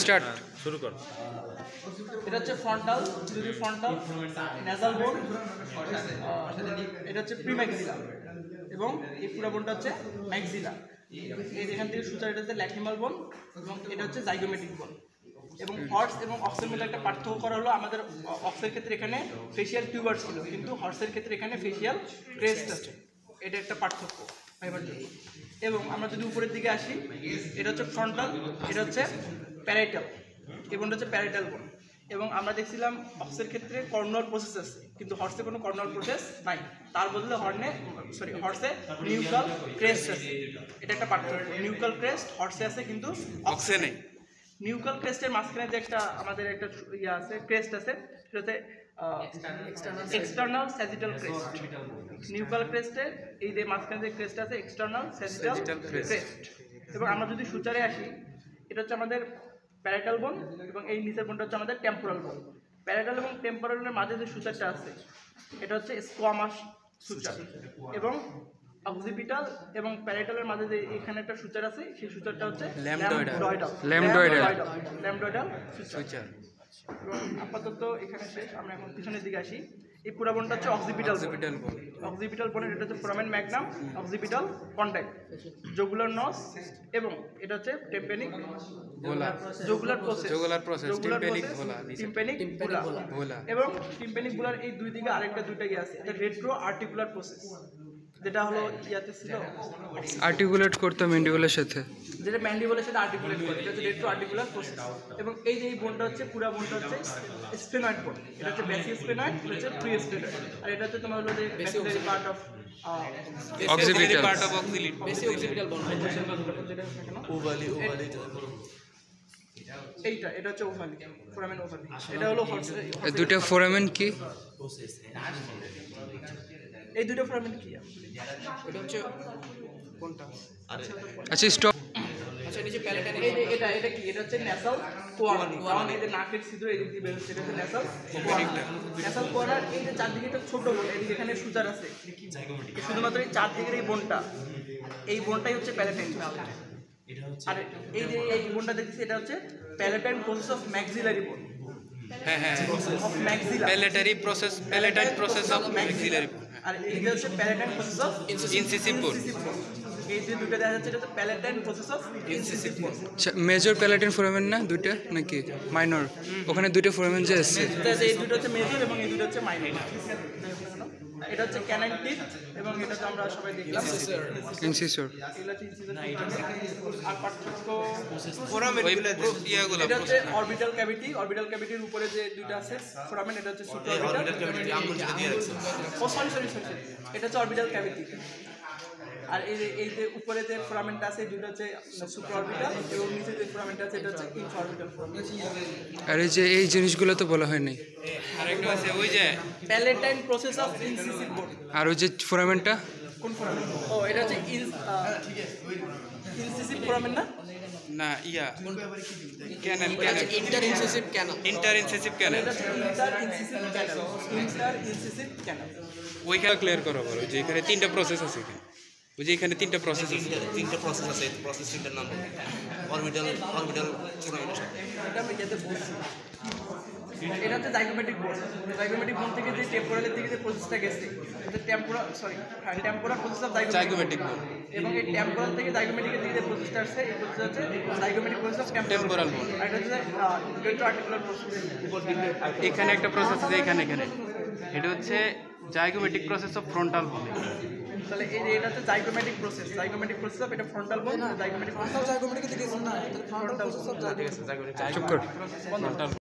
Start শুরু কর। এটা হচ্ছে ফ্রন্টাল, ফ্রন্টাল নেজাল বোন, এটা হচ্ছে প্রিম্যাক্সিলা এবং এই পুরো বোনটা হচ্ছে ম্যাক্সিলা। এখান থেকে সূচনা, এটা হচ্ছে ল্যাক্রিমাল বোন এবং এটা হচ্ছে জাইগোমেটিক বোন। এবং হর্স এবং অক্সের মধ্যে একটা পার্থক্য করা হলো, আমাদের অক্সের ক্ষেত্রে এখানে ফেশিয়াল টিউবার ছিল, কিন্তু হর্সের ক্ষেত্রে এখানে ফেশিয়াল ক্রেস্ট আছে। এটা একটা পার্থক্য ফাইবার জন্য। এবং আমরা যদি উপরের দিকে আসি, এটা হচ্ছে ফ্রন্টাল, এটা হচ্ছে প্যারাইটাল, এই বোনটা হচ্ছে প্যারাইটাল বোন। এবং আমরা দেখছিলাম অক্সের ক্ষেত্রে কর্নাল প্রসেস আছে, কিন্তু হর্সে কোনো কর্নাল প্রসেস নাই, তার বদলে হর্সে নিউক্রাল ক্রেস্ট আছে। এটা একটা পার্থক্য, নিউক্রাল ক্রেস্ট হর্সে আছে কিন্তু অক্সে নেই। নিউক্রাল ক্রেস্টের মাঝখানে যে একটা আমাদের একটা ইয়ে আছে, ক্রেস্ট আছে, সেটা হচ্ছে এক্সটার্নাল স্যাজিটাল ক্রেস্ট। নিউক্রাল ক্রেস্টের এই যে মাঝখানে যে ক্রেস্ট আছে, এক্সটার্নাল স্যাজিটাল ক্রেস্ট। এবং আমরা যদি সূচারে আসি, এটা হচ্ছে আমাদের প্যারাইটাল বোন এবং এই নিচের বোনটা হচ্ছে আমাদের টেম্পোরাল বোন। প্যারাইটাল এবং টেম্পোরালের মাঝে যে সূচারটা আছে, এটা হচ্ছে স্কোয়ামাস সূচার। এবং অক্সিপিটাল এবং প্যারাইটালের মাঝে যে এখানে একটা সূচার আছে, সেই সূচারটা হচ্ছে ল্যামডয়েডাল সূচার। এবং আপাতত এখানে শেষ, আমরা এখন পিছনের দিকে আসি। এই পুরো বোনটা হচ্ছে অক্সিপিটাল বোন। অক্সিপিটাল বোনের এটা হচ্ছে foramen magnum, occipital contact, jugular notch, এবং এটা হচ্ছে tympanic bulla, jugular process, tympanic bulla. এবং টিম্পেনিক ভোলার এই দুই দিকে আরেকটা দুইটা ইয়ে আছে, এটা রেট্রো আর্টিকুলার প্রসেস, যেটা হলো ইয়াতে ছিল আর্টিকুলেট করতে ম্যান্ডিবুলের সাথে, যেটা ম্যান্ডিবুলের সাথে আর্টিকুলেট করে, এটা হচ্ছে রেট্রো আর্টিকুলার প্রসেস। এবং এই যে এই বোনটা হচ্ছে পুরো বোনটা হচ্ছে স্ফেনয়েড বোন, এটা হচ্ছে বেসি স্ফেনয়েড, এটা হচ্ছে প্রি স্ফেনয়েড। আর এটা হচ্ছে তোমার হলো যে বেসিলারি পার্ট অফ অক্সিপিটাল বোন, ওভালি এইটা, এটা হচ্ছে ওভালি, ফোরামেন ওভালি। এটা হলো দুটো ফোরামেন কি, এই দুটো ফোরামেন কি? এটা হচ্ছে কোনটা? আচ্ছা স্টপ। আচ্ছা নিচে প্যালেটাইন, এটা কি? এটা হচ্ছে ন্যাসাল কোয়ার্নার, এই যে নাকের ছিদ্র এই দিক দিয়ে বের হচ্ছে, এটা হচ্ছে ন্যাসাল কোয়ার্নার। ন্যাসাল কোয়ার্নার এই যে চারদিকে একটা ছোট বোন, এই এখানে সূচার আছে, শুধুমাত্র এই চারদিকের এই বোনটা, এই বোনটাই হচ্ছে প্যালেটাইন। আর এই যে এই বোনটা দেখতেছি, এটা হচ্ছে palatine process of maxillary bone. Of maxilla, palatine process of maxillary. আর এইটা হচ্ছে প্যালেটাইন প্রসেস অফ ইনসিসিভ বোন। এই যে দুটো দেখা যাচ্ছে, এটা হচ্ছে প্যালেটাইন প্রসেস অফ ইনসিসিভ বোন। মেজর প্যালেটাইন ফোরামেন না দুটো নাকি মাইনর? ওখানে দুটো ফোরামেন যে আছে, এই দুটো হচ্ছে মেজর এবং এই দুটো হচ্ছে মাইনর। এটা হচ্ছে ক্যানাইন টিপ এবং এটা তো আমরা সবাই দেখলাম ইনসিসর। আর পার্থক্য এটা হচ্ছে অরবিটাল ক্যাভিটি, অরবিটাল ক্যাভিটির উপরে যে দুটো আছে ফোরামেন, এটা হচ্ছে সুপ্রাঅরবিটাল। এটা হচ্ছে অরবিটাল ক্যাভিটি। আর এই যে উপরে যে ফোরামেনটা আছে, এই দুটো হচ্ছে সুপ্রাঅরবিটাল এবং নিচে যে ফোরামেনটা আছে, এটা হচ্ছে ইনফ্রাঅরবিটাল ফোরামেন। আর এই জিনিসগুলো তো বলা হয় নাই। আরেকটা আছে ওই যে প্যালেটাইন প্রসেস অফ ইনসিসিভ বোন। আর ওই যে ফোরামেনটা কোন ফোরামেন? ও এটা হচ্ছে ইনসিসিভ ফোরামেন না, না yeah canal, inter incisive canal, inter incisive canal, inter incisive canal. ওইখানে ক্লিয়ার করো বলো যে এখানে তিনটা প্রসেস আছে, ওই যে এখানে তিনটা প্রসেস আছে, প্রসেস তিনটার নাম অরবিটাল ফোরামেন। এটা আমি যেতে বলছি, এটা হচ্ছে জাইগোমেটিক বোন। জাইগোমেটিক বোন থেকে যে টেম্পোরালের দিকে যে প্রসেসটা গেছে, এটা temporal process of zygomatic bone. এবং এই টেম্পোরাল থেকে জাইগোমেটিকের দিকে যে প্রসেসটা আসছে, এই প্রসেস হচ্ছে জাইগোমেটিক প্রসেস অফ টেম্পোরাল বোন। আর এটা হচ্ছে রেট্রো আর্টিকুলার প্রসেস। এখানে একটা প্রসেস আছে, এখানে এটা হচ্ছে জাইগোমেটিক প্রসেস অফ ফ্রন্টাল বোন। তাহলে এই যে এটা হচ্ছে জাইগোমেটিক প্রসেস অফ, এটা ফ্রন্টাল বোন। জাইগোমেটিক প্রসেস, চুপ কর।